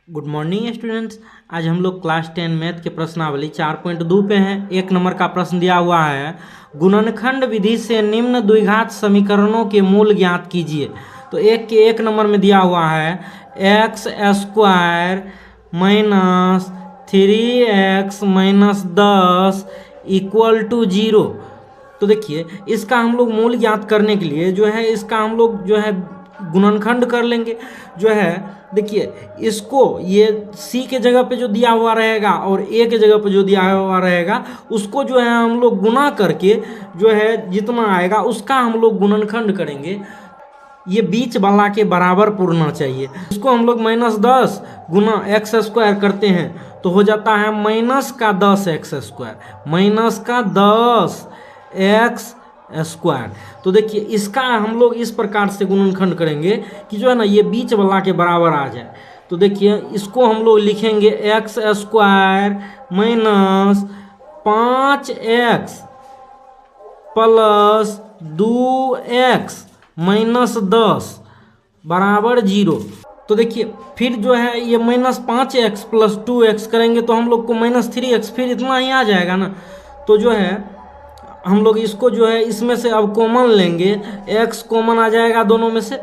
Good morning students. आज हम लोग क्लास 10 मैथ के प्रश्नावली 4.2 पे हैं। 1 नंबर का प्रश्न दिया हुआ है, गुणनखंड विधि से निम्न द्विघात समीकरणों के मूल ज्ञात कीजिए। तो 1 नंबर में दिया हुआ है x square minus 3x minus 10 equal to 0। तो देखिए इसका हम लोग मूल ज्ञात करने के लिए जो है इसका हम लोग जो है गुणनखंड कर लेंगे। जो है देखिए इसको ये c के जगह पे जो दिया हुआ रहेगा और a के जगह पे जो दिया हुआ रहेगा उसको जो है हम लोग गुना करके जो है जितना आएगा उसका हम लोग गुणनखंड करेंगे। ये बीच वाला के बराबर पूरना चाहिए। इसको हम लोग -10 गुना एक्स स्क्वायर करते हैं तो हो जाता है -10 एक्स स्क्वायर -10 एक्स स्क्वायर। तो देखिए इसका हम लोग इस प्रकार से गुणनखंड करेंगे कि जो है ना ये बीच वाला के बराबर आ जाए। तो देखिए इसको हम लोग लिखेंगे x square minus 5x plus 2x minus 10 बराबर 0। तो देखिए फिर जो है ये -5x प्लस 2x करेंगे तो हम लोग को -3x फिर इतना ही आ जाएगा ना। तो जो है हम लोग इसको जो है इसमें से अब कॉमन लेंगे, x कॉमन आ जाएगा दोनों में से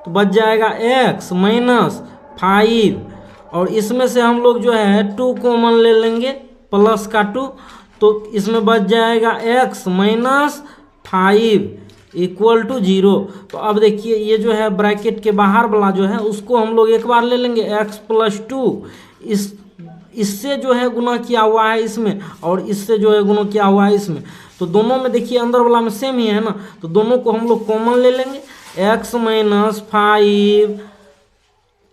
तो बच जाएगा x माइनस 5 और इसमें से हम लोग जो है 2 कॉमन ले लेंगे प्लस का 2 तो इसमें बच जाएगा x माइनस 5 इक्वल टू 0। तो अब देखिए ये जो है ब्रैकेट के बाहर वाला जो है उसको हम लोग एक बार ले लेंगे x प्लस 2 इससे जो है गुना किया हुआ है इसमें और इससे जो है गुना किया हुआ है इसमें। तो दोनों में देखिए अंदर वाला में सेम ही है ना, तो दोनों को हम लोग कॉमन ले लेंगे x माइनस 5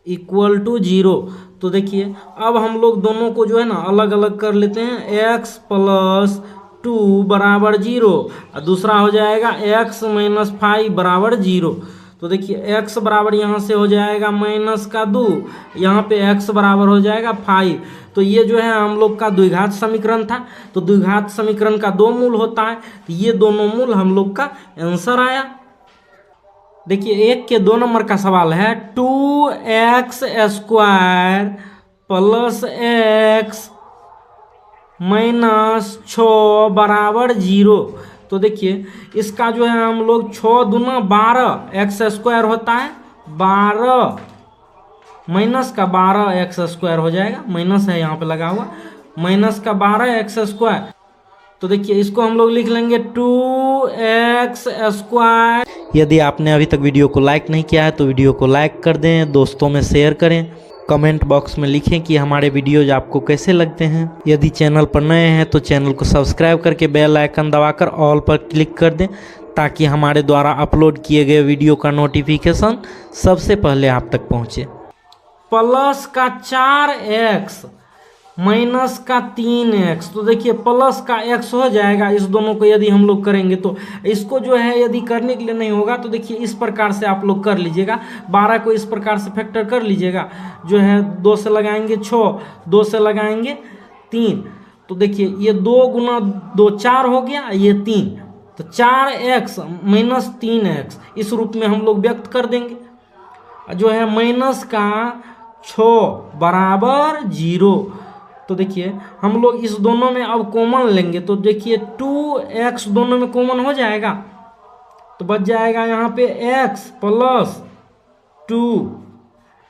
इक्वल टू 0। तो देखिए अब हम लोग दोनों को जो है ना अलग अलग कर लेते हैं, x प्लस 2 बराबर 0 और दूसरा हो जाएगा x माइनस 5 बराबर 0। तो देखिए x बराबर यहाँ से हो जाएगा -2, यहाँ पे x बराबर हो जाएगा 5। तो ये जो है हम लोग का द्विघात समीकरण था। तो द्विघात समीकरण का 2 मूल होता है, तो ये दोनों मूल हम लोग का आंसर आया। देखिए 1 के 2 नंबर का सवाल है 2x square plus x minus 6 बराबर 0। तो देखिए इसका जो है हम लोग 6 दूना 12 एक्स स्क्वायर होता है 12 माइनस का 12 एक्स स्क्वायर हो जाएगा, माइनस है यहाँ पे लगा हुआ माइनस का 12 एक्स स्क्वायर। तो देखिए इसको हम लोग लिख लेंगे 2x स्क्वायर। यदि आपने अभी तक वीडियो को लाइक नहीं किया है तो वीडियो को लाइक कर दें, दोस्तों में शेयर करें, कमेंट बॉक्स में लिखें कि हमारे वीडियोज आपको कैसे लगते हैं। यदि चैनल पर नए हैं तो चैनल को सब्सक्राइब करके बेल आइकन दबाकर ऑल पर क्लिक कर दें ताकि हमारे द्वारा अपलोड किए गए वीडियो का नोटिफिकेशन सबसे पहले आप तक पहुंचे। प्लस का 4x माइनस का 3x। तो देखिए प्लस का x हो जाएगा, इस दोनों को यदि हम लोग करेंगे तो इसको जो है यदि करने के लिए नहीं होगा तो देखिए इस प्रकार से आप लोग कर लीजिएगा, 12 को इस प्रकार से फैक्टर कर लीजिएगा। जो है 2 से लगाएंगे 6, 2 से लगाएंगे 3। तो देखिए ये 2 गुना 2 4 हो गया, ये 3 तो 4x माइनस 3x इस रूप में हम लोग व्यक्त कर देंगे। जो है माइनस का 6 बराबर 0। तो देखिए हम लोग इस दोनों में अब कॉमन लेंगे तो देखिए 2x दोनों में कॉमन हो जाएगा तो बच जाएगा यहाँ पे x प्लस 2।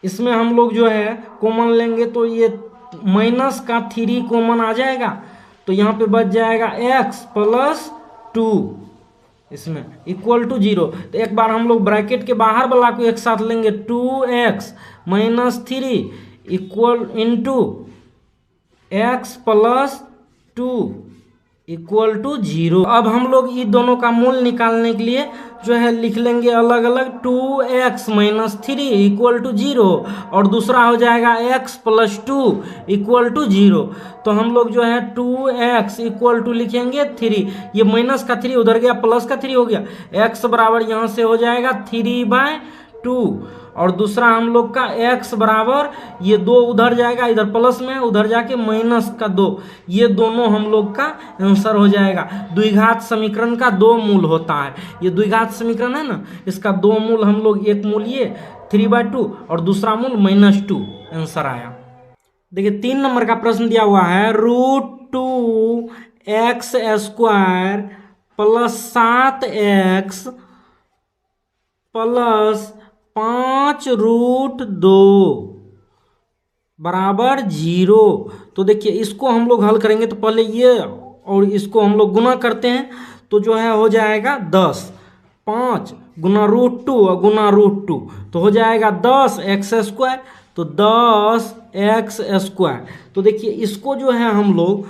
इसमें हम लोग जो है कॉमन लेंगे तो ये माइनस का 3 कॉमन आ जाएगा तो यहाँ पे बच जाएगा x प्लस 2 इसमें इक्वल टू 0। तो एक बार हम लोग ब्रैकेट के बाहर वाला को एक साथ लेंगे 2x minus 3 equal into x plus 2 equal to 0। अब हम लोग इन दोनों का मूल निकालने के लिए जो है लिख लेंगे अलग अलग 2x माइनस 3 इक्वल टू 0 और दूसरा हो जाएगा x प्लस 2 इक्वल टू 0। तो हम लोग जो है 2x इक्वल टू लिखेंगे 3, ये माइनस का 3 उधर गया प्लस का 3 हो गया, x बराबर यहाँ से हो जाएगा 3/2 और दूसरा हम लोग का x बराबर ये 2 उधर जाएगा, इधर प्लस में उधर जाके माइनस का 2, ये दोनों हम लोग का आंसर हो जाएगा। द्विघात समीकरण का 2 मूल होता है, ये द्विघात समीकरण है ना, इसका 2 मूल हम लोग, एक मूल ये 3/2 और दूसरा मूल -2 आंसर आया। देखिए 3 नंबर का प्रश्न दिया हुआ है √2x² +7x +5√2 बराबर 0। तो देखिए इसको हम लोग हल करेंगे तो पहले ये और इसको हम लोग गुना करते हैं तो जो है हो जाएगा 10। 5 गुना √2 और गुना √2 तो हो जाएगा 10x²। तो 10x²। तो देखिए इसको जो है हम लोग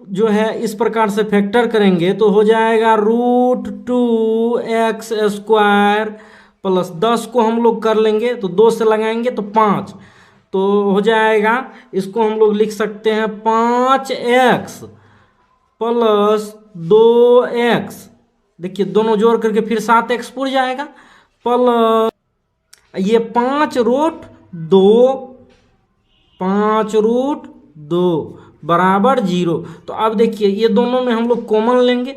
जो है इस प्रकार से फैक्टर करेंगे तो हो जाएगा √2x² प्लस 10 को हम लोग कर लेंगे तो 2 से लगाएंगे तो 5 तो हो जाएगा। इसको हम लोग लिख सकते हैं 5x प्लस 2x। देखिए दोनों जोड़ करके फिर 7x पुर जाएगा प्लस ये 5√2 बराबर 0। तो अब देखिए ये दोनों में हम लोग कॉमन लेंगे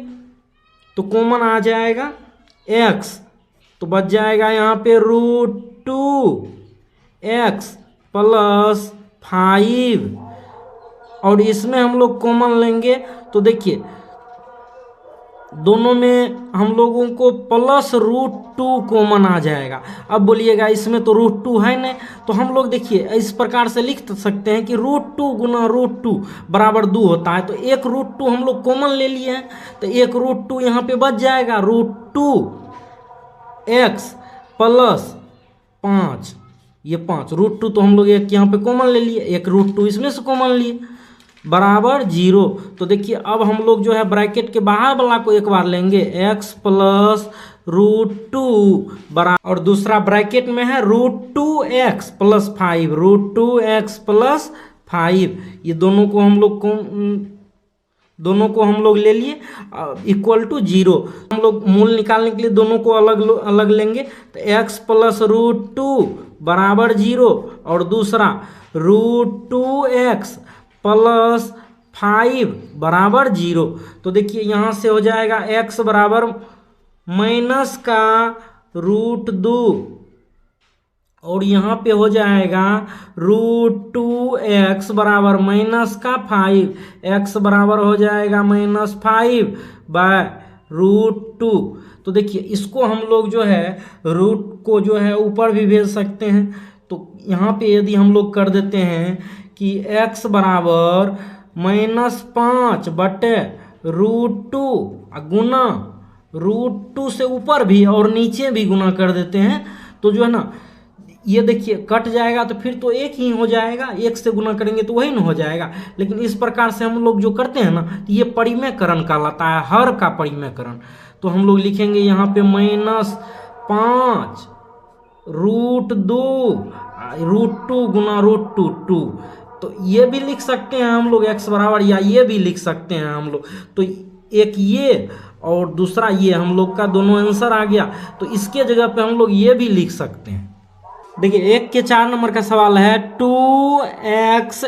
तो कॉमन आ जाएगा x तो बच जाएगा यहाँ पे √2x प्लस 5 और इसमें हम लोग कॉमन लेंगे तो देखिए दोनों में हम लोगों को प्लस √2 कॉमन आ जाएगा। अब बोलिएगा इसमें तो √2 है नहीं तो हम लोग देखिए इस प्रकार से लिख सकते हैं कि √2 गुना √2 बराबर 2 होता है। तो एक √2 हम लोग कॉमन ले लिए हैं तो एक √2 यहाँ पे बच जाएगा √2x प्लस 5 ये 5 √2 तो हम लोग एक यहाँ पे कॉमन ले लिए एक √2 इसमें से कॉमन लिए बराबर 0। तो देखिए अब हम लोग जो है ब्रैकेट के बाहर वाला को एक बार लेंगे x प्लस √2 बराबर और दूसरा ब्रैकेट में है √2x प्लस 5 √2x प्लस 5 ये दोनों को हम लोग ले लिए इक्वल टू 0। हम लोग मूल निकालने के लिए दोनों को अलग अलग लेंगे तो x प्लस √2 बराबर 0 और दूसरा √2x प्लस 5 बराबर 0। तो देखिए यहाँ से हो जाएगा x बराबर माइनस का √2 और यहाँ पे हो जाएगा √2x बराबर माइनस का 5 x बराबर हो जाएगा -5 बाय √2। तो देखिए इसको हम लोग जो है रूट को जो है ऊपर भी भेज सकते हैं। तो यहाँ पे यदि हम लोग कर देते हैं कि x बराबर -5 बटे √2 गुना √2 से ऊपर भी और नीचे भी गुना कर देते हैं तो जो है ना ये देखिए कट जाएगा तो फिर तो एक ही हो जाएगा। एक से गुना करेंगे तो वही ना हो जाएगा। लेकिन इस प्रकार से हम लोग जो करते हैं ना तो ये परिमेयकरण कहलाता है हर का परिमेयकरण। तो हम लोग लिखेंगे यहाँ पे -5 √2 √2 गुना √2 तो ये भी लिख सकते हैं हम लोग x बराबर या ये भी लिख सकते हैं हम लोग। तो एक ये और दूसरा ये हम लोग का दोनों आंसर आ गया। तो इसके जगह पे हम लोग ये भी लिख सकते हैं। देखिए 1 के 4 नंबर का सवाल है 2x²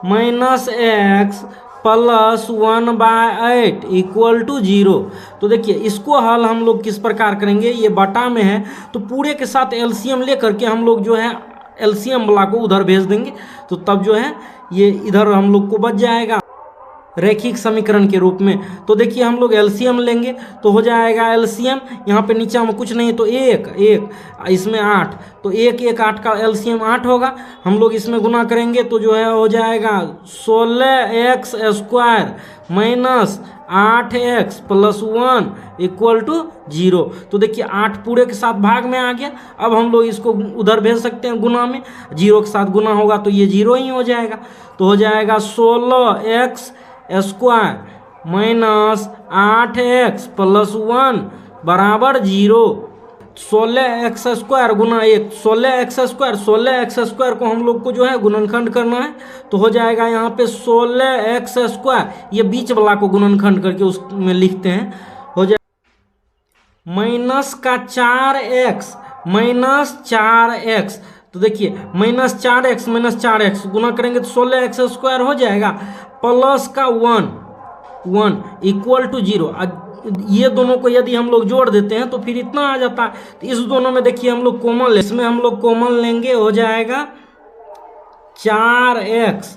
-x plus 1/8 equal to 0। तो देखिए इसको हल हम लोग किस प्रकार करेंगे ये बटा में है तो पूरे के साथ एलसीएम लेकर के हम लोग जो है एलसीएम वाला को उधर भेज देंगे तो तब जो है ये इधर हम लोग को बच जाएगा रैखिक समीकरण के रूप में। तो देखिए हम लोग एलसीएम लेंगे तो हो जाएगा एलसीएम यहाँ पे नीचे में कुछ नहीं तो 1 इसमें 8 तो 1 1 8 का एलसीएम 8 होगा। हम लोग इसमें गुना करेंगे तो जो है हो जाएगा 16x² minus 8x plus 1 equal to 0। तो देखिए 8 पूरे के साथ भाग में आ गया। अब हम लोग इसको उधर भेज सकते हैं गुना में 0 के साथ गुना होगा तो ये 0 ही हो जाएगा। तो हो जाएगा 16x² माइनस 8x प्लस 1 बराबर 0। 16x² गुना 1 16x² को हम लोग को जो है गुणनखंड करना है तो हो जाएगा यहाँ पे 16x²। ये बीच वाला को गुणनखंड करके उसमें लिखते हैं हो जाए माइनस का 4x तो देखिए -4x गुना करेंगे तो 16x² हो जाएगा प्लस का 1 इक्वल टू 0। ये दोनों को यदि हम लोग जोड़ देते हैं तो फिर इतना आ जाता है। तो इस दोनों में देखिए हम लोग कॉमन ले इसमें हम लोग कॉमन लेंगे हो जाएगा 4x,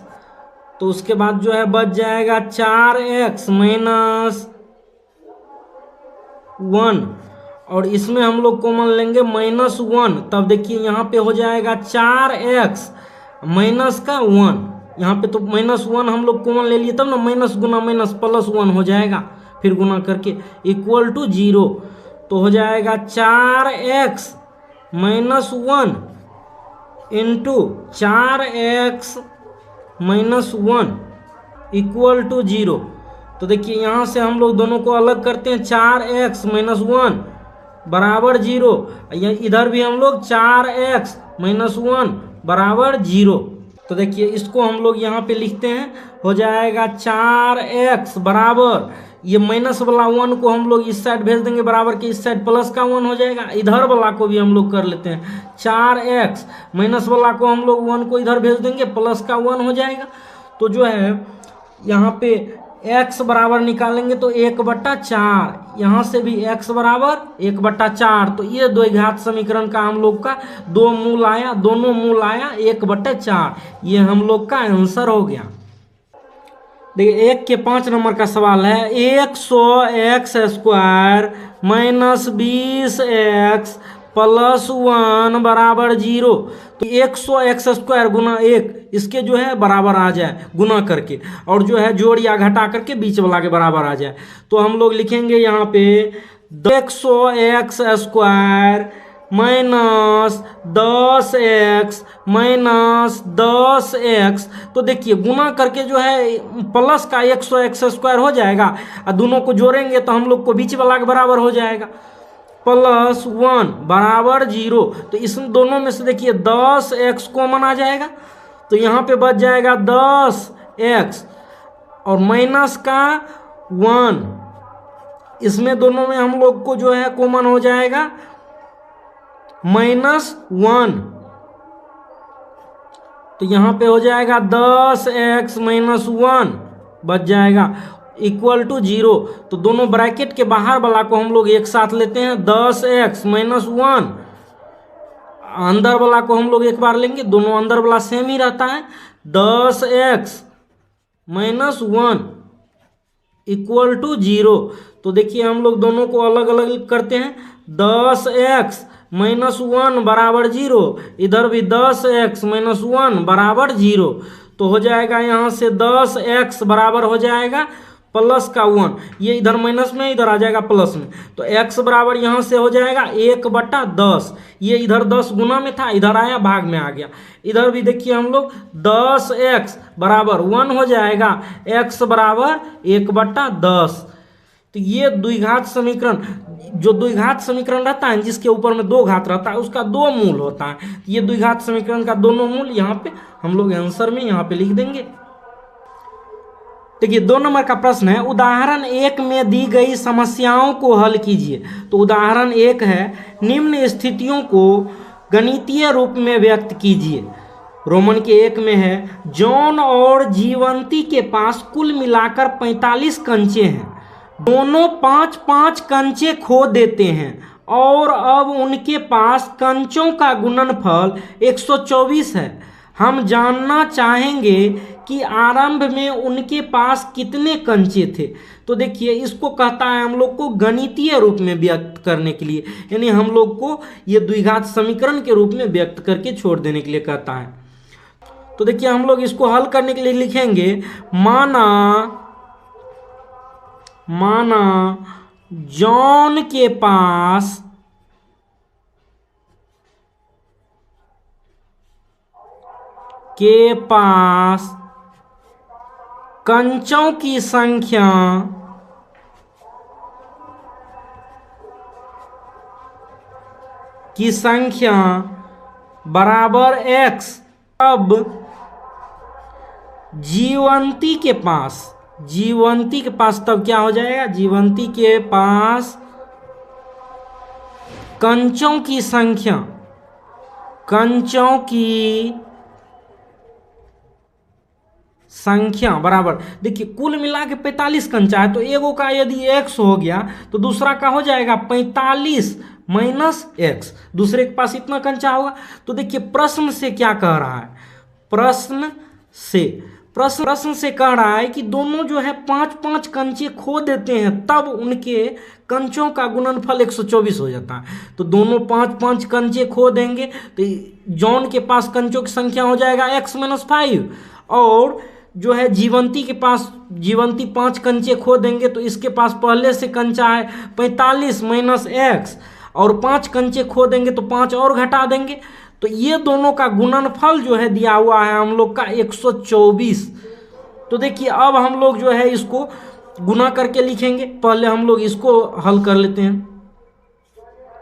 तो उसके बाद जो है बच जाएगा 4x माइनस 1, और इसमें हम लोग कॉमन लेंगे -1, तब देखिए यहाँ पे हो जाएगा 4x माइनस का 1, यहाँ पे तो -1 हम लोग कॉमन ले लिए, तब ना माइनस गुना माइनस +1 हो जाएगा, फिर गुना करके इक्वल टू 0, तो हो जाएगा 4x minus 1 into 4x minus 1 equal to 0। तो देखिए यहाँ से हम लोग दोनों को अलग करते हैं, 4x माइनस 1 बराबर 0, इधर भी हम लोग 4x माइनस 1 बराबर 0। तो देखिए इसको हम लोग यहाँ पे लिखते हैं, हो जाएगा 4x बराबर, ये माइनस वाला 1 को हम लोग इस साइड भेज देंगे बराबर के इस साइड प्लस का 1 हो जाएगा, इधर वाला को भी हम लोग कर लेते हैं, 4x माइनस वाला को हम लोग 1 को इधर भेज देंगे प्लस का 1 हो जाएगा। तो जो है यहाँ पे x बराबर निकालेंगे तो 1/4, यहाँ से भी x बराबर 1/4, तो ये द्विघात समीकरण का हम लोग का दोनों मूल आया 1/4, ये हम लोग का आंसर हो गया। देखिए 1 के 5 नंबर का सवाल है, 100x² माइनस 20x प्लस 1 बराबर 0, तो 100x² गुना 1 इसके जो है बराबर आ जाए गुना करके, और जो है जोड़ या घटा करके बीच वाला के बराबर आ जाए, तो हम लोग लिखेंगे यहाँ पे 100x² minus 10x minus 10x, तो देखिए गुना करके जो है प्लस का 100x² हो जाएगा, और दोनों को जोड़ेंगे तो हम लोग को बीच वाला के बराबर हो जाएगा, प्लस 1 बराबर 0, तो इस दोनों में से देखिए 10x कॉमन आ जाएगा, तो यहाँ पे बच जाएगा 10x और माइनस का 1, इसमें दोनों में हम लोग को जो है कॉमन हो जाएगा -1, तो यहाँ पे हो जाएगा 10x माइनस 1 बच जाएगा इक्वल टू 0, तो दोनों ब्रैकेट के बाहर वाला को हम लोग एक साथ लेते हैं, 10x माइनस 1, अंदर वाला को हम लोग एक बार लेंगे, दोनों अंदर वाला सेम ही रहता है, 10x माइनस 1 इक्वल टू 0, तो देखिए हम लोग दोनों को अलग अलग करते हैं, 10x माइनस 1 बराबर 0, इधर भी 10x माइनस 1 बराबर 0, तो हो जाएगा यहाँ से 10x बराबर हो जाएगा प्लस का 1, ये इधर माइनस में इधर आ जाएगा प्लस में, तो x बराबर यहाँ से हो जाएगा 1/10, ये इधर 10 गुना में था इधर आया भाग में आ गया, इधर भी देखिए हम लोग 10x बराबर 1 हो जाएगा, x बराबर 1/10, तो ये द्विघात समीकरण, जो द्विघात समीकरण रहता है जिसके ऊपर में 2 घात रहता है उसका 2 मूल होता है, ये द्विघात समीकरण का दोनों मूल यहाँ पे हम लोग आंसर में यहाँ पे लिख देंगे। देखिए 2 नंबर का प्रश्न है, उदाहरण 1 में दी गई समस्याओं को हल कीजिए। तो उदाहरण 1 है, निम्न स्थितियों को गणितीय रूप में व्यक्त कीजिए। रोमन के 1 में है, जॉन और जीवंती के पास कुल मिलाकर 45 कंचे हैं, दोनों 5-5 कंचे खो देते हैं और अब उनके पास कंचों का गुणनफल 124 है। हम जानना चाहेंगे कि आरंभ में उनके पास कितने कंचे थे। तो देखिए इसको कहता है हम लोग को गणितीय रूप में व्यक्त करने के लिए, यानी हम लोग को ये द्विघात समीकरण के रूप में व्यक्त करके छोड़ देने के लिए कहता है। तो देखिए हम लोग इसको हल करने के लिए लिखेंगे, माना जॉन के पास कंचों की संख्या बराबर x। अब जीवंती के पास तब क्या हो जाएगा, जीवंती के पास कंचों की संख्या बराबर, देखिए कुल मिला के 45 कंचा है, तो एगो का यदि x हो गया तो दूसरा का हो जाएगा 45 माइनस x, दूसरे के पास इतना कंचा होगा। तो देखिए प्रश्न से क्या कह रहा है, प्रश्न से प्रश्न से कह रहा है कि दोनों जो है 5-5 कंचे खो देते हैं, तब उनके कंचों का गुणनफल 124 हो जाता है। तो दोनों 5-5 कंचे खो देंगे तो जॉन के पास कंचों की संख्या हो जाएगा x-5, और जो है जीवंती के पास, जीवंती 5 कंचे खो देंगे तो इसके पास पहले से कंचा है 45 माइनस x, और 5 कंचे खो देंगे तो 5 और घटा देंगे। तो ये दोनों का गुणनफल जो है दिया हुआ है हम लोग का 124। तो देखिए अब हम लोग जो है इसको गुना करके लिखेंगे। पहले हम लोग इसको हल कर लेते हैं।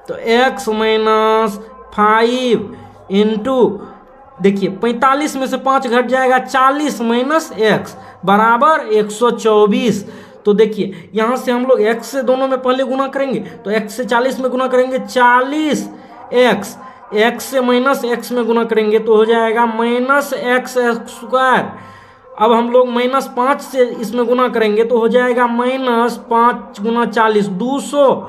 तो x-5 इंटू, देखिए 45 में से 5 घट जाएगा 40 माइनस x बराबर 124। तो देखिए यहाँ से हम लोग x से दोनों में पहले गुना करेंगे, तो x से 40 में गुना करेंगे 40x, x से माइनस x में गुना करेंगे तो हो जाएगा माइनस x स्क्वायर। अब हम लोग -5 से इसमें गुना करेंगे तो हो जाएगा -5 गुना 40 200,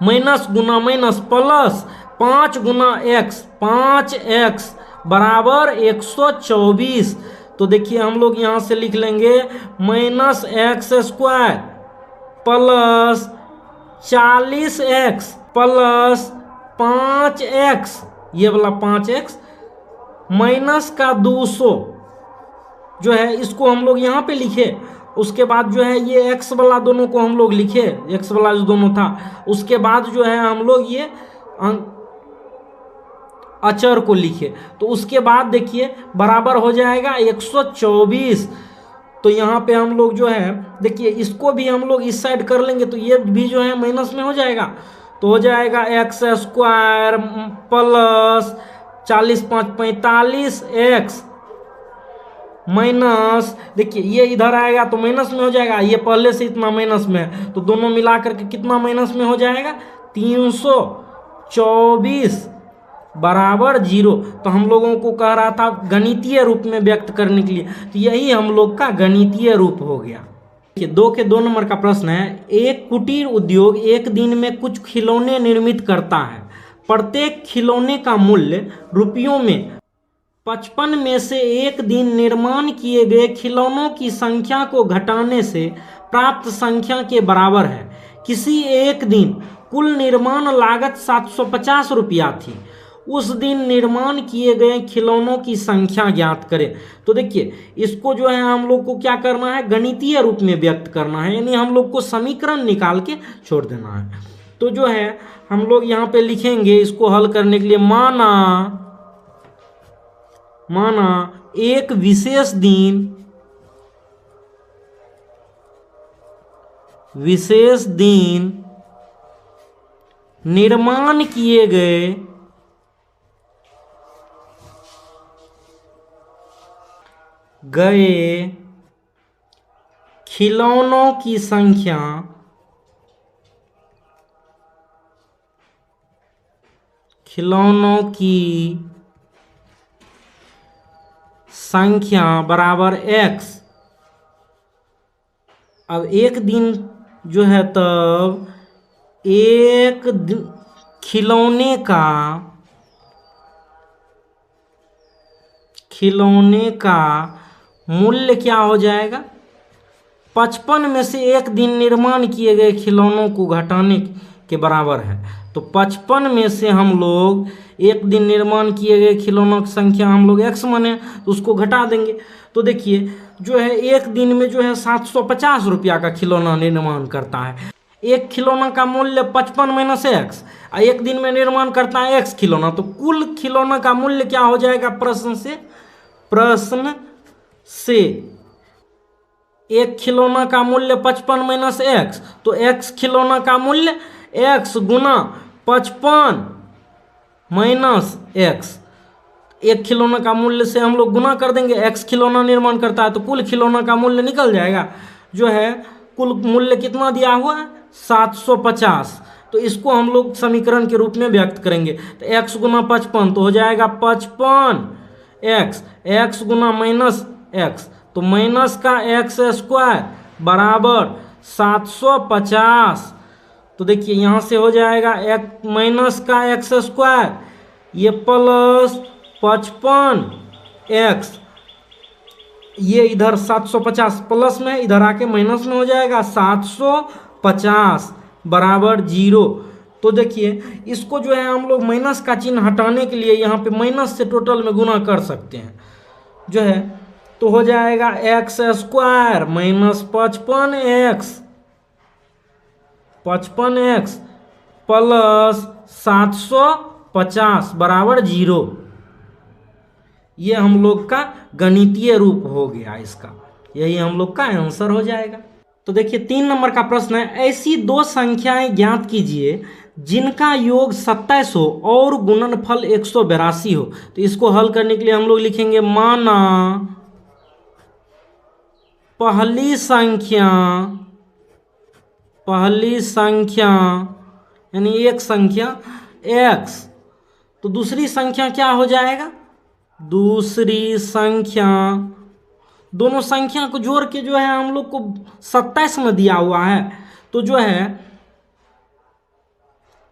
माइनस गुना माइनस प्लस 5 गुना x 5x बराबर 124। तो देखिए हम लोग यहाँ से लिख लेंगे -x square plus 40x plus 5x, ये वाला 5x माइनस का 200 जो है इसको हम लोग यहाँ पे लिखे। उसके बाद जो है ये x वाला दोनों को हम लोग लिखे, x वाला जो दोनों था, उसके बाद जो है हम लोग ये अचर को लिखे। तो उसके बाद देखिए बराबर हो जाएगा 124। तो यहाँ पे हम लोग जो है देखिए इसको भी हम लोग इस साइड कर लेंगे तो ये भी जो है माइनस में हो जाएगा। तो हो जाएगा x square plus 40 5 45x minus, देखिए ये इधर आएगा तो माइनस में हो जाएगा, ये पहले से इतना माइनस में है तो दोनों मिला करके कितना माइनस में हो जाएगा 324 बराबर 0। तो हम लोगों को कह रहा था गणितीय रूप में व्यक्त करने के लिए, तो यही हम लोग का गणितीय रूप हो गया। 2 नंबर का प्रश्न है, एक कुटीर उद्योग एक दिन में कुछ खिलौने निर्मित करता है। प्रत्येक खिलौने का मूल्य रुपयों में 55 में से एक दिन निर्माण किए गए खिलौनों की संख्या को घटाने से प्राप्त संख्या के बराबर है। किसी एक दिन कुल निर्माण लागत 750 रुपया थी। उस दिन निर्माण किए गए खिलौनों की संख्या ज्ञात करें। तो देखिए इसको जो है हम लोग को क्या करना है, गणितीय रूप में व्यक्त करना है, यानी हम लोग को समीकरण निकाल के छोड़ देना है। तो जो है हम लोग यहाँ पे लिखेंगे इसको हल करने के लिए, माना एक विशेष दिन निर्माण किए गए खिलौनों की संख्या बराबर x। अब एक दिन जो है तब एक खिलौने का मूल्य क्या हो जाएगा, 55 में से एक दिन निर्माण किए गए खिलौनों को घटाने के बराबर है। तो 55 में से हम लोग एक दिन निर्माण किए गए खिलौनों की संख्या हम लोग x माने तो उसको घटा देंगे। तो देखिए जो है एक दिन में जो है 750 रुपया का खिलौना निर्माण करता है। एक खिलौना का मूल्य 55 माइनस x, एक दिन में निर्माण करता है x खिलौना, तो कुल खिलौना का मूल्य क्या हो जाएगा, प्रश्न से एक खिलौना का मूल्य 55 माइनस x, तो x खिलौना का मूल्य x गुना 55 माइनस x। एक खिलौना का मूल्य से हम लोग गुना कर देंगे, x खिलौना निर्माण करता है तो कुल खिलौना का मूल्य निकल जाएगा। जो है कुल मूल्य कितना दिया हुआ है 750। तो इसको हम लोग समीकरण के रूप में व्यक्त करेंगे। तो x गुना 55 तो हो जाएगा 55x, x गुना माइनस x तो माइनस का x स्क्वायर बराबर 750। तो देखिए यहाँ से हो जाएगा माइनस का x स्क्वायर, ये प्लस 55 एक्स, ये इधर 750 प्लस में, इधर आके माइनस में हो जाएगा 750 बराबर 0। तो देखिए इसको जो है हम लोग माइनस का चिन्ह हटाने के लिए यहाँ पे माइनस से टोटल में गुना कर सकते हैं जो है, तो हो जाएगा x square minus 55x plus 750 बराबर 0। ये हम लोग का गणितीय रूप हो गया इसका, यही हम लोग का आंसर हो जाएगा। तो देखिए 3 नंबर का प्रश्न है, ऐसी दो संख्याएं ज्ञात कीजिए जिनका योग 27 हो और गुणनफल 182 हो। तो इसको हल करने के लिए हम लोग लिखेंगे, माना पहली संख्या यानी एक संख्या x, तो दूसरी संख्या क्या हो जाएगा, दूसरी संख्या, दोनों संख्या को जोड़ के जो है हम लोग को 27 में दिया हुआ है, तो जो है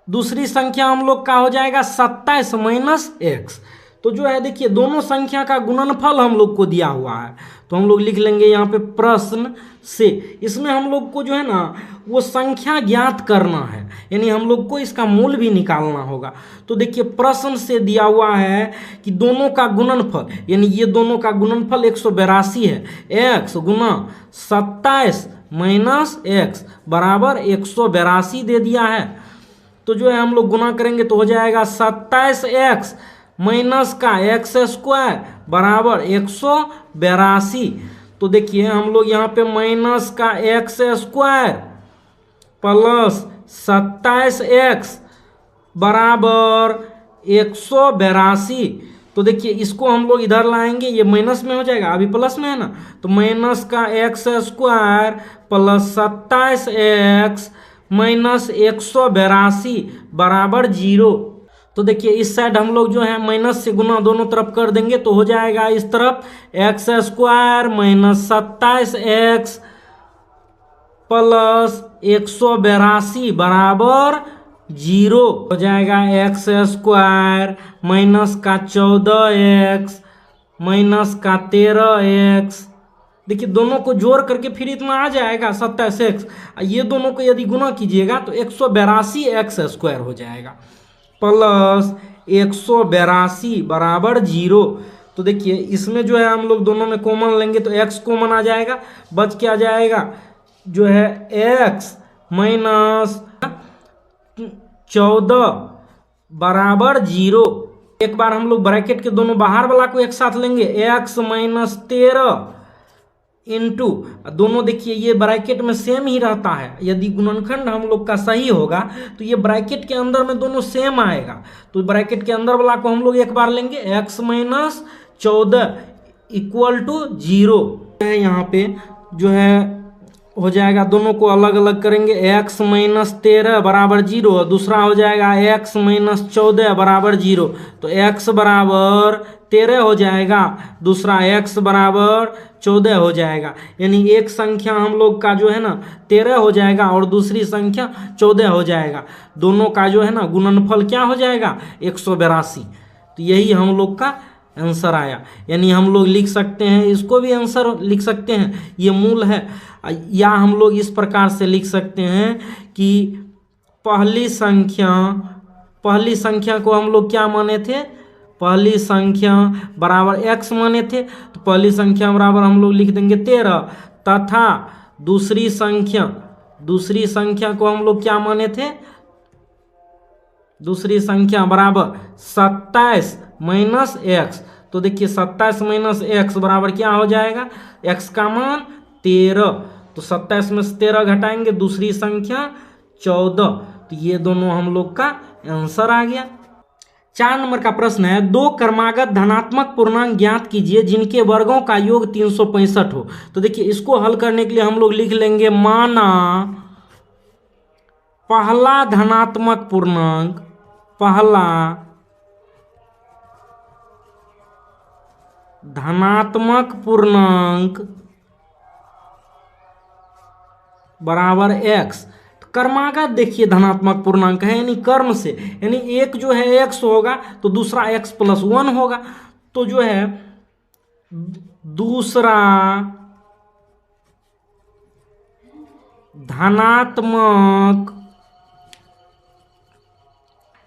दूसरी संख्या हम लोग का हो जाएगा 27 माइनस एक्स। तो जो है देखिए दोनों संख्या का गुणनफल हम लोग को दिया हुआ है, तो हम लोग लिख लेंगे यहाँ पे प्रश्न से। इसमें हम लोग को जो है ना वो संख्या ज्ञात करना है, यानी हम लोग को इसका मूल भी निकालना होगा। तो देखिए प्रश्न से दिया हुआ है कि दोनों का गुणनफल, यानी ये दोनों का गुणनफल 182 है, x गुना 27 माइनस एक्स बराबर 182 दे दिया है। तो जो है हम लोग गुना करेंगे तो हो जाएगा 27x माइनस का एक्स स्क्वायर बराबर 182। तो देखिए हम लोग यहाँ पे माइनस का एक्स स्क्वायर प्लस 27x बराबर 182। तो देखिए इसको हम लोग इधर लाएंगे, ये माइनस में हो जाएगा, अभी प्लस में है ना, तो माइनस का x square plus 27x minus 182 बराबर 0। तो देखिए इस साइड हम लोग जो है माइनस से गुना दोनों तरफ कर देंगे, तो हो जाएगा इस तरफ x square minus 27x plus 182 बराबर 0 हो जाएगा। एक्स स्क्वायर माइनस का 14x माइनस का 13x, देखिए दोनों को जोड़ करके फिर इतना आ जाएगा 27x, ये दोनों को यदि गुना कीजिएगा तो 182x स्क्वायर हो जाएगा प्लस 182 बराबर 0। तो देखिए इसमें जो है हम लोग दोनों में कॉमन लेंगे तो x कॉमन आ जाएगा, बच क्या जाएगा जो है x माइनस 14 बराबर 0। एक बार हम लोग ब्रैकेट के दोनों बाहर वाला को एक साथ लेंगे, x माइनस 13 इंटू, दोनों देखिए ये ब्रैकेट में सेम ही रहता है, यदि गुणनखंड हम लोग का सही होगा तो ये ब्रैकेट के अंदर में दोनों सेम आएगा, तो ब्रैकेट के अंदर वाला को हम लोग एक बार लेंगे, x माइनस 14 इक्वल टू 0 है। यहाँ पे जो है हो जाएगा, दोनों को अलग अलग करेंगे, x माइनस 13 बराबर 0, दूसरा हो जाएगा x माइनस 14 बराबर 0, तो x बराबर 13 हो जाएगा, दूसरा x बराबर 14 हो जाएगा, यानी एक संख्या हम लोग का जो है ना 13 हो जाएगा और दूसरी संख्या 14 हो जाएगा, दोनों का जो है ना गुणनफल क्या हो जाएगा 182। तो यही हम लोग का आंसर आया, यानी हम लोग लिख सकते हैं, इसको भी आंसर लिख सकते हैं, ये मूल है, या हम लोग इस प्रकार से लिख सकते हैं कि पहली संख्या को हम लोग क्या माने थे, पहली संख्या बराबर x माने थे, तो पहली संख्या बराबर हम लोग लिख देंगे 13, तथा दूसरी संख्या को हम लोग क्या माने थे, दूसरी संख्या बराबर 27 माइनस एक्स। तो देखिए 27 माइनस एक्स बराबर क्या हो जाएगा, x का मान 13, तो 27 में से 13 घटाएंगे, दूसरी संख्या 14, तो ये दोनों हम लोग का आंसर आ गया। 4 नंबर का प्रश्न है, दो क्रमागत धनात्मक पूर्णांक ज्ञात कीजिए जिनके वर्गों का योग 365 हो। तो देखिए इसको हल करने के लिए हम लोग लिख लेंगे, माना पहला धनात्मक पूर्णांक बराबर x। क्रमागत देखिए धनात्मक पूर्णांक है, यानी कर्म से, यानी एक जो है x होगा तो दूसरा x प्लस 1 होगा, तो जो है दूसरा धनात्मक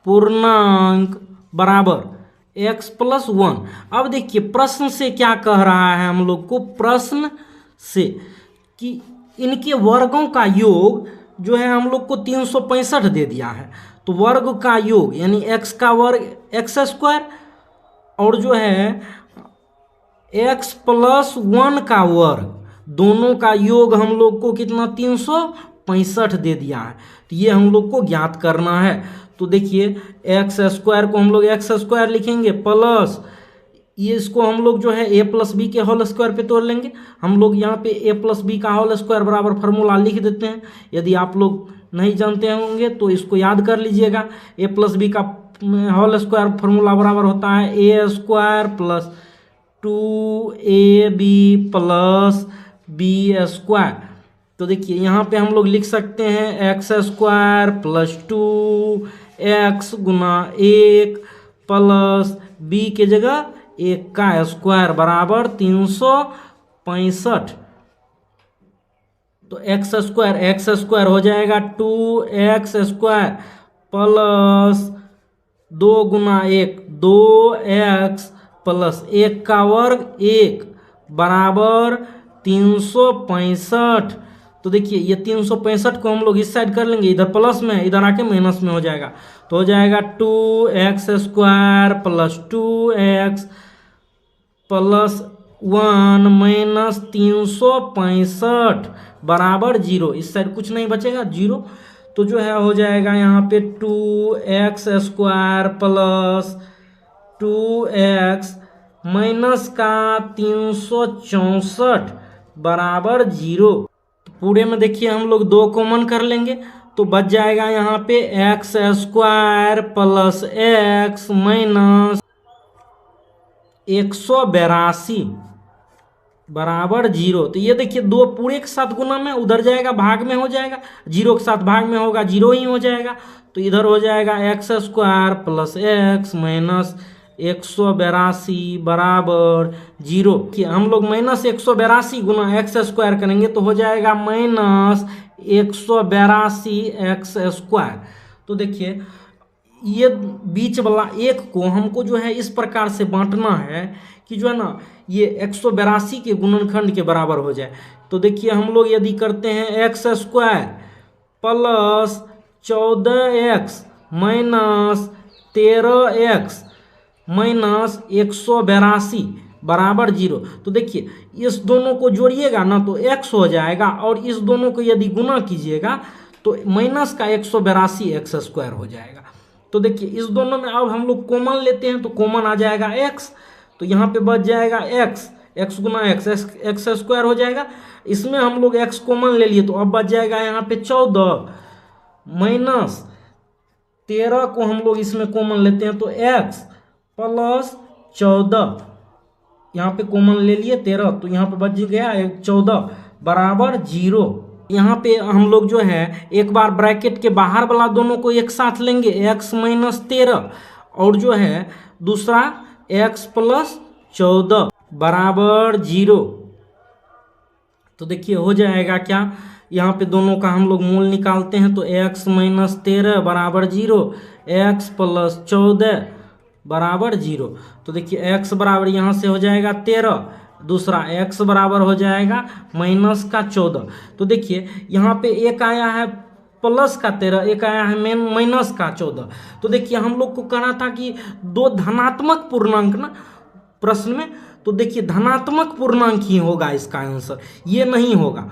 पूर्णांक बराबर x+1। अब देखिए प्रश्न से क्या कह रहा है हम लोग को, प्रश्न से कि इनके वर्गों का योग जो है हम लोग को 365 दे दिया है, तो वर्ग का योग यानी x का वर्ग x² और जो है x+1 का वर्ग, दोनों का योग हम लोग को कितना 365 दे दिया है। तो ये हम लोग को ज्ञात करना है। तो देखिए x² को हम लोग x² लिखेंगे प्लस ये, इसको हम लोग जो है a+b के होल स्क्वायर पे तोड़ लेंगे। हम लोग यहाँ पे a+b का होल स्क्वायर बराबर फार्मूला लिख देते हैं। यदि आप लोग नहीं जानते होंगे तो इसको याद कर लीजिएगा। a+b का होल स्क्वायर फार्मूला बराबर होता है a² + 2ab + b²। तो देखिए यहाँ पे हम लोग लिख सकते हैं x² + 2x गुना 1 प्लस b के जगह 1 का स्क्वायर बराबर 365। तो x² हो जाएगा 2x² प्लस 2 गुना 1 2x प्लस 1 का वर्ग 1 बराबर 365। तो देखिए ये 365 को हम लोग इस साइड कर लेंगे, इधर प्लस में इधर आके माइनस में हो जाएगा। तो हो जाएगा 2x² plus 2x plus 1 minus 365 बराबर 0। इस साइड कुछ नहीं बचेगा, 0। तो जो है हो जाएगा यहाँ पे 2x² प्लस 2x माइनस का 364 बराबर 0। तो पूरे में देखिए हम लोग 2 कॉमन कर लेंगे तो बच जाएगा यहाँ पे x² प्लस x माइनस 182 बराबर 0। तो ये देखिए 2 पूरे के साथ गुना में, उधर जाएगा भाग में हो जाएगा, 0 के साथ भाग में होगा 0 ही हो जाएगा। तो इधर हो जाएगा x² प्लस x माइनस 182 बराबर 0। कि हम लोग माइनस 182 गुना x² करेंगे तो हो जाएगा माइनस 182 x²। तो देखिए ये बीच वाला एक को हमको जो है इस प्रकार से बांटना है कि जो है ना ये 182 के गुणनखंड के बराबर हो जाए। तो देखिए हम लोग यदि करते हैं x² plus 14x minus 13x minus 182 बराबर 0। तो देखिए इस दोनों को जोड़िएगा ना तो x हो जाएगा और इस दोनों को यदि गुना कीजिएगा तो माइनस का 182 x² हो जाएगा। तो देखिए इस दोनों में अब हम लोग कॉमन लेते हैं तो कॉमन आ जाएगा x। तो यहाँ पे बच जाएगा x गुना x² हो जाएगा। इसमें हम लोग x कॉमन ले लिए तो अब बच जाएगा यहाँ पे 14 माइनस 13 को हम लोग इसमें कॉमन लेते हैं तो x प्लस 14, यहाँ पे कॉमन ले लिए 13 तो यहाँ पे बच गया 14 बराबर 0। यहाँ पे हम लोग जो है एक बार ब्रैकेट के बाहर वाला दोनों को एक साथ लेंगे x माइनस 13 और जो है दूसरा x प्लस 14 बराबर 0। तो देखिए हो जाएगा क्या, यहाँ पे दोनों का हम लोग मूल निकालते हैं तो x माइनस 13 बराबर 0, x प्लस 14 बराबर 0। तो देखिए x बराबर यहाँ से हो जाएगा 13, दूसरा x बराबर हो जाएगा माइनस का 14। तो देखिए यहाँ पे एक आया है प्लस का 13, एक आया है माइनस का 14। तो देखिए हम लोग को कहना था कि 2 धनात्मक पूर्णांक ना प्रश्न में, तो देखिए धनात्मक पूर्णांक ही होगा इसका आंसर, ये नहीं होगा।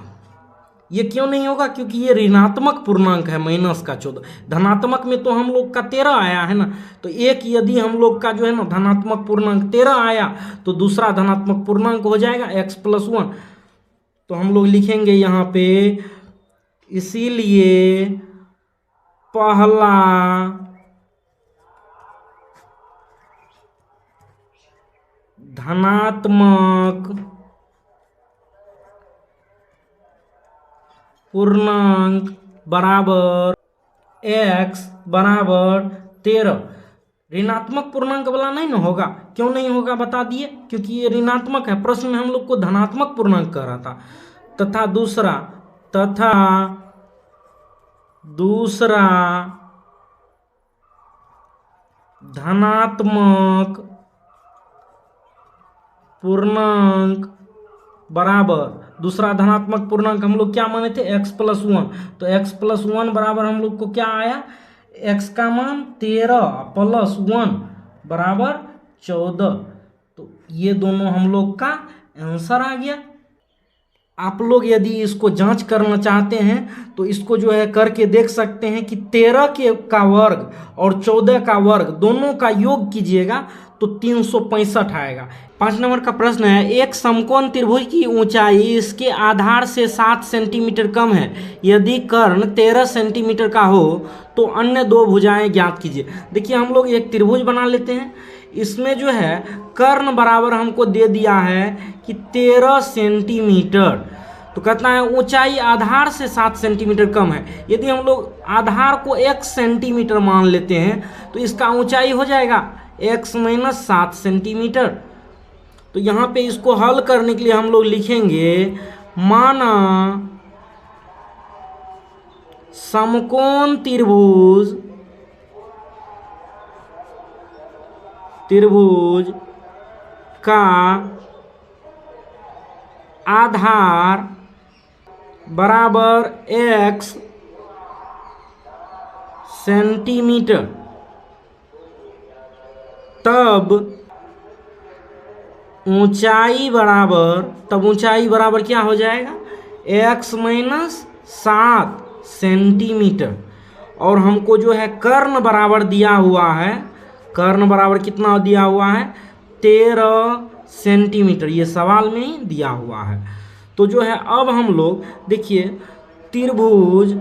ये क्यों नहीं होगा, क्योंकि ये ऋणात्मक पूर्णांक है माइनस का 14। धनात्मक में तो हम लोग का 13 आया है ना, तो एक यदि हम लोग का जो है ना धनात्मक पूर्णांक 13 आया तो दूसरा धनात्मक पूर्णांक हो जाएगा x+1। तो हम लोग लिखेंगे यहाँ पे इसीलिए पहला धनात्मक पूर्णांक बराबर x बराबर 13। ऋणात्मक पूर्णांक वाला नहीं ना होगा। क्यों नहीं होगा बता दिए, क्योंकि ये ऋणात्मक है। प्रश्न में हम लोग को धनात्मक पूर्णांक कह रहा था। तथा दूसरा धनात्मक पूर्णांक बराबर, दूसरा धनात्मक पूर्णांक हम लोग क्या माने थे, x+1। तो x+1 बराबर हम लोग को क्या आया, x का मान 13 +1 बराबर 14। तो ये दोनों हम लोग का आंसर आ गया। आप लोग यदि इसको जांच करना चाहते हैं तो इसको जो है करके देख सकते हैं कि 13 का वर्ग और 14 का वर्ग दोनों का योग कीजिएगा तो 365 आएगा। 5 नंबर का प्रश्न है, एक समकोण त्रिभुज की ऊंचाई इसके आधार से 7 सेंटीमीटर कम है। यदि कर्ण 13 सेंटीमीटर का हो तो अन्य दो भुजाएं ज्ञात कीजिए। देखिए हम लोग एक त्रिभुज बना लेते हैं। इसमें जो है कर्ण बराबर हमको दे दिया है कि 13 सेंटीमीटर। तो कहता है ऊंचाई आधार से 7 सेंटीमीटर कम है। यदि हम लोग आधार को 1 सेंटीमीटर मान लेते हैं तो इसका ऊंचाई हो जाएगा x - 7 सेंटीमीटर। तो यहाँ पे इसको हल करने के लिए हम लोग लिखेंगे, माना समकोण त्रिभुज का आधार बराबर x सेंटीमीटर, तब ऊंचाई बराबर क्या हो जाएगा, x - 7 सेंटीमीटर। और हमको जो है कर्ण बराबर दिया हुआ है, कर्ण बराबर कितना दिया हुआ है, 13 सेंटीमीटर। ये सवाल में ही दिया हुआ है। तो जो है अब हम लोग देखिए त्रिभुज,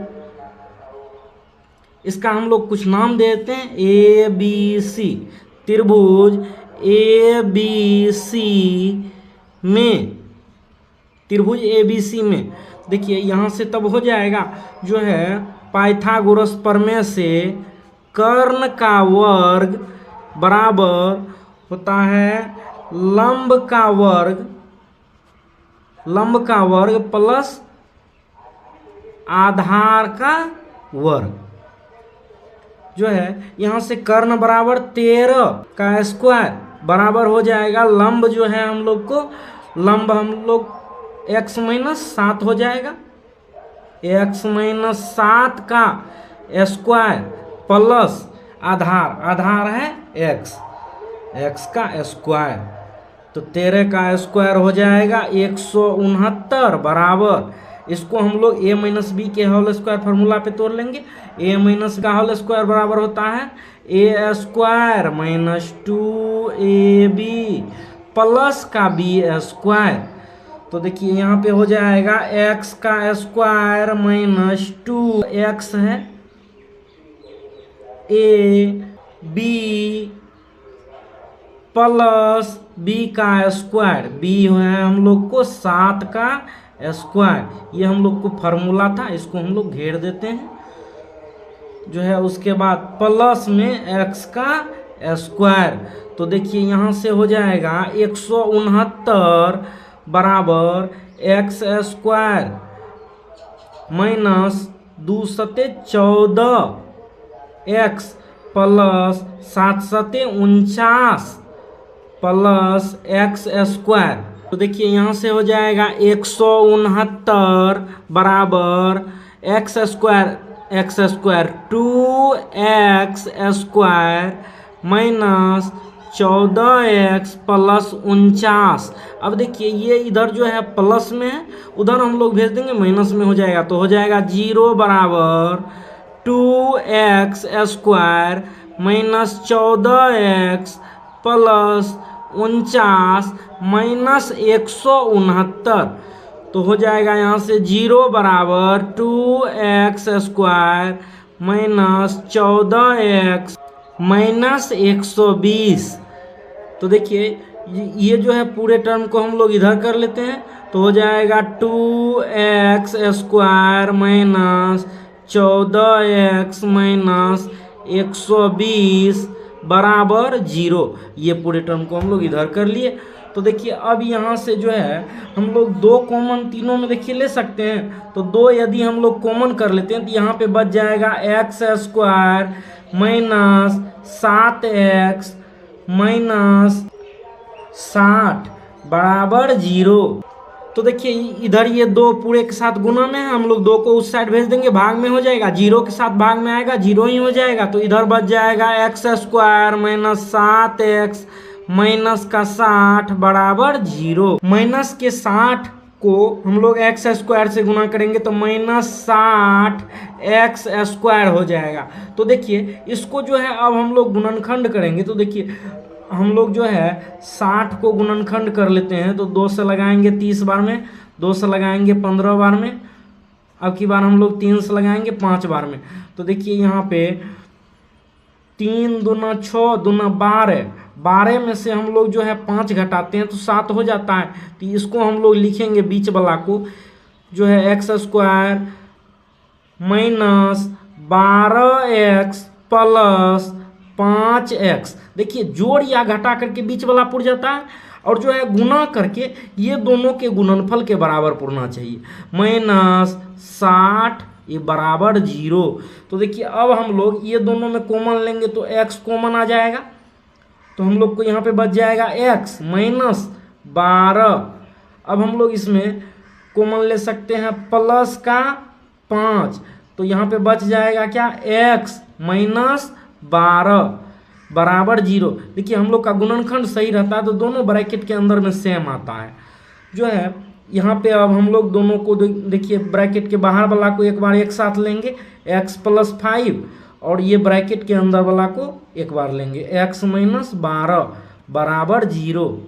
इसका हम लोग कुछ नाम देते हैं, ABC। त्रिभुज ABC में देखिए यहाँ से तब हो जाएगा जो है पाइथागोरस प्रमेय से कर्ण का वर्ग बराबर होता है लंब का वर्ग प्लस आधार का वर्ग। जो है यहाँ से कर्ण बराबर 13 का स्क्वायर बराबर हो जाएगा लंब, जो है हम लोग को लंब हम लोग x - 7 हो जाएगा, x - 7 का स्क्वायर प्लस आधार है x का स्क्वायर। तो 13 का स्क्वायर हो जाएगा 169 बराबर, इसको हम लोग a - b के होल स्क्वायर फार्मूला पे तोड़ लेंगे। a - का होल स्क्वायर बराबर होता है a² - 2ab प्लस का b²। तो देखिए यहाँ पे हो जाएगा x का स्क्वायर - 2x है ab प्लस b का स्क्वायर, b है हम लोग को 7 का स्क्वायर। ये हम लोग को फार्मूला था, इसको हम लोग घेर देते हैं जो है। उसके बाद प्लस में x का स्क्वायर। तो देखिए यहाँ से हो जाएगा 169 बराबर x² minus 2 × 14 x plus 7 × 49 plus x²। तो देखिए यहाँ से हो जाएगा 169 बराबर x² 2x² minus 14x plus 49। अब देखिए ये इधर जो है प्लस में है, उधर हम लोग भेज देंगे माइनस में हो जाएगा। तो हो जाएगा 0 बराबर 2x² minus 14x plus 49 minus 169। तो हो जाएगा यहाँ से 0 बराबर 2x² माइनस 14x माइनस 120। तो देखिए ये जो है पूरे टर्म को हम लोग इधर कर लेते हैं। तो हो जाएगा 2x² माइनस 14x माइनस 120 बराबर 0। ये पूरे टर्म को हम लोग इधर कर लिए। तो देखिए अब यहाँ से जो है हम लोग 2 कॉमन तीनों में देखिए ले सकते हैं। तो 2 यदि हम लोग कॉमन कर लेते हैं तो यहाँ पे बच जाएगा x square minus 7x minus 60 बराबर 0। तो देखिए इधर ये 2 पूरे के साथ गुना में है, हम लोग 2 को उस साइड भेज देंगे, भाग में हो जाएगा, 0 के साथ भाग में आएगा 0 ही हो जाएगा। तो इधर बच जाएगा x square minus 7x minus का 60 बराबर 0। माइनस के 60 को हम लोग एक्स स्क्वायर से गुना करेंगे तो माइनस 60 एक्स स्क्वायर हो जाएगा। तो देखिए इसको जो है अब हम लोग गुणनखंड करेंगे। तो देखिए हम लोग जो है 60 को गुणनखंड कर लेते हैं। तो 2 से लगाएंगे 30 बार में, 2 से लगाएंगे 15 बार में, अब की बार हम लोग 3 से लगाएंगे 5 बार में। तो देखिए यहाँ पे 3 दूना 6 दूना 12, 12 में से हम लोग जो है 5 घटाते हैं तो 7 हो जाता है। तो इसको हम लोग लिखेंगे बीच वाला को जो है x square minus 12x plus 5x। देखिए जोड़ या घटा करके बीच वाला पुर जाता है और जो है गुना करके ये दोनों के गुणनफल के बराबर पुरना चाहिए। माइनस 60 ये बराबर 0। तो देखिए अब हम लोग ये दोनों में कॉमन लेंगे तो x कॉमन आ जाएगा। तो हम लोग को यहाँ पे बच जाएगा x माइनस 12। अब हम लोग इसमें कॉमन ले सकते हैं प्लस का 5। तो यहाँ पे बच जाएगा क्या x माइनस 12 बराबर 0। देखिए हम लोग का गुणनखंड सही रहता है तो दोनों ब्रैकेट के अंदर में सेम आता है। जो है यहाँ पे अब हम लोग दोनों को देखिए ब्रैकेट के बाहर वाला को एक बार एक साथ लेंगे x प्लस 5 और ये ब्रैकेट के अंदर वाला को एक बार लेंगे x माइनस 12 बराबर 0।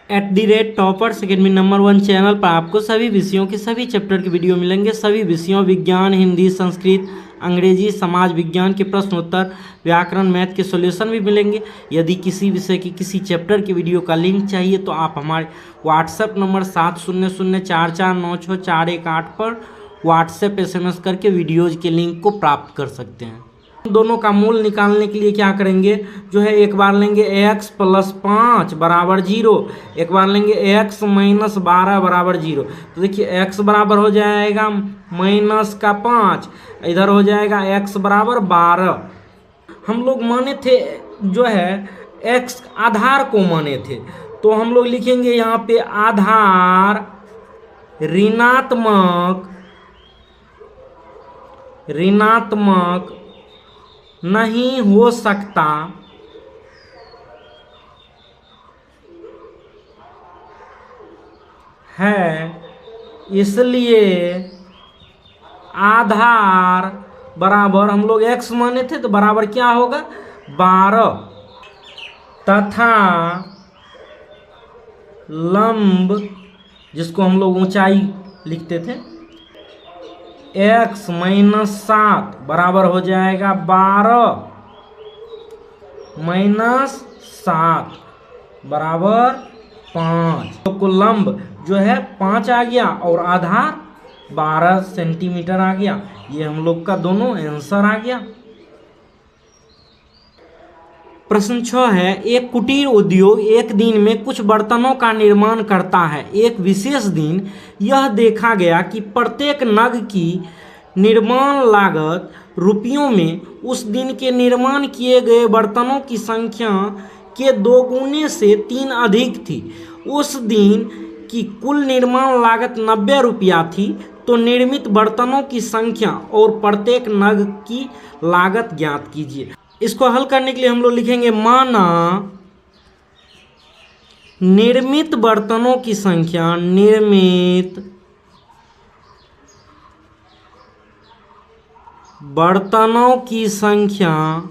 @टॉपर्स अकेडमी नंबर 1 चैनल पर आपको सभी विषयों के सभी चैप्टर के वीडियो मिलेंगे। सभी विषयों विज्ञान, हिंदी, संस्कृत, अंग्रेजी, समाज विज्ञान के प्रश्न उत्तर, व्याकरण, मैथ के सॉल्यूशन भी मिलेंगे। यदि किसी विषय की किसी चैप्टर की वीडियो का लिंक चाहिए तो आप हमारे व्हाट्सएप नंबर 7004496418 पर व्हाट्सएप SMS करके वीडियोज़ के लिंक को प्राप्त कर सकते हैं। दोनों का मूल निकालने के लिए क्या करेंगे जो है एक बार लेंगे x प्लस 5 बराबर 0, एक बार लेंगे x माइनस 12 बराबर 0। तो देखिए x बराबर हो जाएगा माइनस का 5, इधर हो जाएगा x बराबर 12। हम लोग माने थे जो है x आधार को माने थे तो हम लोग लिखेंगे यहाँ पे आधार ऋणात्मक नहीं हो सकता है, इसलिए आधार बराबर हम लोग x माने थे तो बराबर क्या होगा 12 तथा लंब जिसको हम लोग ऊंचाई लिखते थे x माइनस 7 बराबर हो जाएगा 12 माइनस 7 बराबर 5। तो कुल लंब जो है 5 आ गया और आधार 12 सेंटीमीटर आ गया। ये हम लोग का दोनों आंसर आ गया। प्रश्न 6 है, एक कुटीर उद्योग एक दिन में कुछ बर्तनों का निर्माण करता है। एक विशेष दिन यह देखा गया कि प्रत्येक नग की निर्माण लागत रुपयों में उस दिन के निर्माण किए गए बर्तनों की संख्या के 2 गुने से 3 अधिक थी। उस दिन की कुल निर्माण लागत 90 रुपया थी। तो निर्मित बर्तनों की संख्या और प्रत्येक नग की लागत ज्ञात कीजिए। इसको हल करने के लिए हम लोग लिखेंगे माना निर्मित बर्तनों की संख्या, निर्मित बर्तनों की संख्या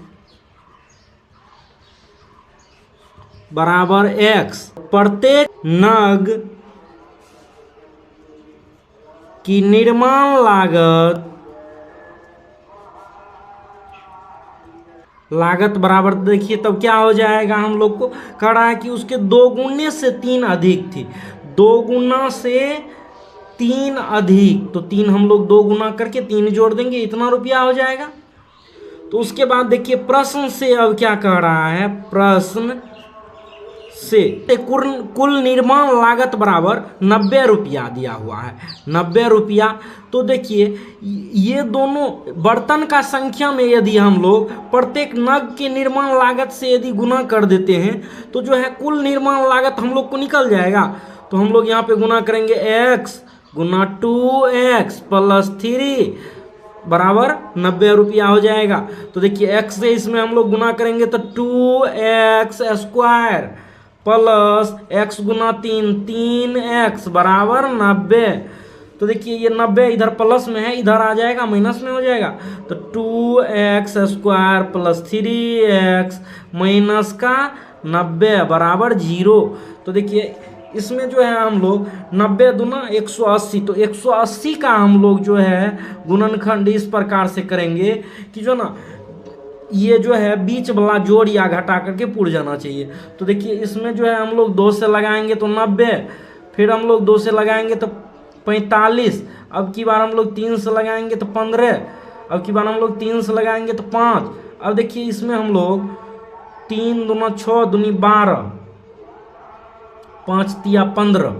बराबर x, प्रत्येक नग की निर्माण लागत बराबर देखिए तब क्या हो जाएगा, हम लोग को कह रहा है कि उसके 2 गुने से 3 अधिक थी। 2 गुना से 3 अधिक, तो 3 हम लोग 2 गुना करके 3 जोड़ देंगे, इतना रुपया हो जाएगा। तो उसके बाद देखिए प्रश्न से अब क्या कह रहा है, प्रश्न से कुल निर्माण लागत बराबर 90 रुपया दिया हुआ है, 90 रुपया। तो देखिए ये दोनों बर्तन का संख्या में यदि हम लोग प्रत्येक नग के निर्माण लागत से यदि गुना कर देते हैं तो जो है कुल निर्माण लागत हम लोग को निकल जाएगा। तो हम लोग यहाँ पे गुना करेंगे x गुना 2x प्लस 3 बराबर 90 रुपया हो जाएगा। तो देखिए x से इसमें हम लोग गुना करेंगे तो 2x स्क्वायर प्लस x गुना 3x बराबर 90। तो देखिए ये 90 इधर प्लस में है, इधर आ जाएगा माइनस में हो जाएगा। तो 2x square plus 3x minus का 90 बराबर 0। तो देखिए इसमें जो है हम लोग 90 दूना 180, तो 180 का हम लोग जो है गुणनखंड इस प्रकार से करेंगे कि जो ना ये जो है बीच वाला जोड़ या घटा करके पुर जाना चाहिए। तो देखिए इसमें जो है हम लोग 2 से लगाएंगे तो 90, फिर हम लोग 2 से लगाएंगे तो 45, अब की बार हम लोग 3 से लगाएंगे तो 15, अब की बार हम लोग 3 से लगाएंगे तो 5। अब देखिए इसमें हम लोग 3 दूना 6 दूनी 12, 5 तिया 15।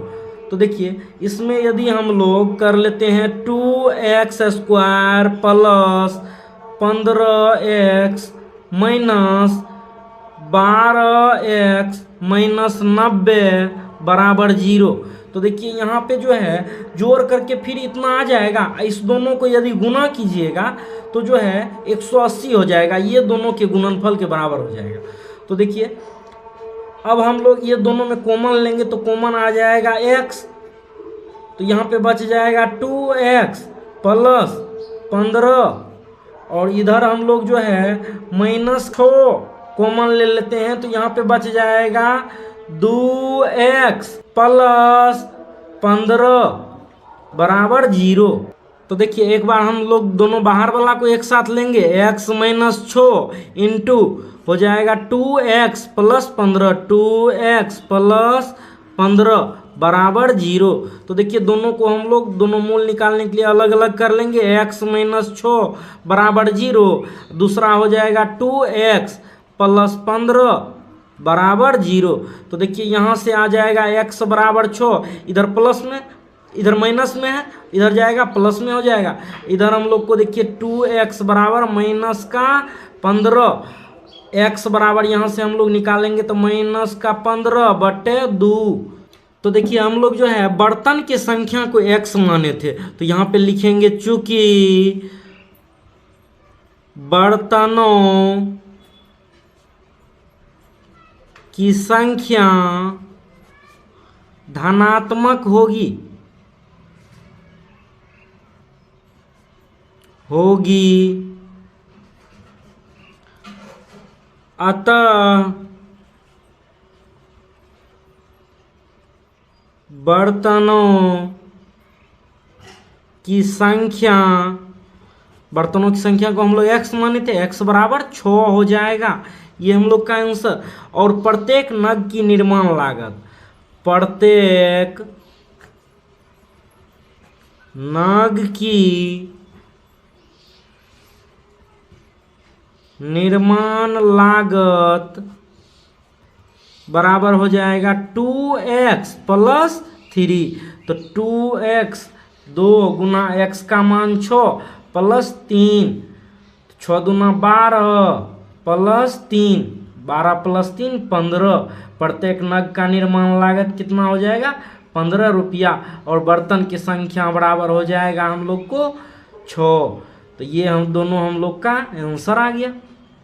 तो देखिए इसमें यदि हम लोग कर लेते हैं 2x square plus 15x minus 12x minus 90 बराबर 0। तो देखिए यहाँ पे जो है जोड़ करके फिर इतना आ जाएगा, इस दोनों को यदि गुना कीजिएगा तो जो है 180 हो जाएगा, ये दोनों के गुणनफल के बराबर हो जाएगा। तो देखिए अब हम लोग ये दोनों में कॉमन लेंगे तो कॉमन आ जाएगा x, तो यहाँ पे बच जाएगा 2x प्लस 15, और इधर हम लोग जो है माइनस को कॉमन ले लेते हैं तो यहाँ पे बच जाएगा 2x प्लस 15 बराबर 0। तो देखिए एक बार हम लोग दोनों बाहर वाला को एक साथ लेंगे, x माइनस 6 इंटू हो जाएगा 2x प्लस 15, 2x प्लस 15 बराबर 0। तो देखिए दोनों को हम लोग दोनों मूल निकालने के लिए अलग अलग कर लेंगे, x माइनस 6 बराबर 0, दूसरा हो जाएगा 2x प्लस 15 बराबर 0। तो देखिए यहाँ से आ जाएगा x बराबर 6, इधर प्लस में इधर माइनस में है, इधर जाएगा प्लस में हो जाएगा। इधर हम लोग को देखिए 2x बराबर माइनस का 15, x बराबर यहाँ से हम लोग निकालेंगे तो माइनस का 15 बटे 2। तो देखिए हम लोग जो है बर्तन के संख्या को x माने थे तो यहाँ पे लिखेंगे चूंकि बर्तनों की संख्या धनात्मक होगी अतः बर्तनों की संख्या को हम लोग x माने थे, x बराबर 6 हो जाएगा, ये हम लोग का आंसर। और प्रत्येक नग की निर्माण लागत, प्रत्येक नग की निर्माण लागत बराबर हो जाएगा 2x प्लस 3। तो 2x 2 गुना x का मान 6 प्लस 3, 6 दूना 12 प्लस 3, 12 प्लस 3 15। प्रत्येक नग का निर्माण लागत कितना हो जाएगा 15 रुपया, और बर्तन की संख्या बराबर हो जाएगा हम लोग को 6। तो ये हम दोनों हम लोग का आंसर आ गया।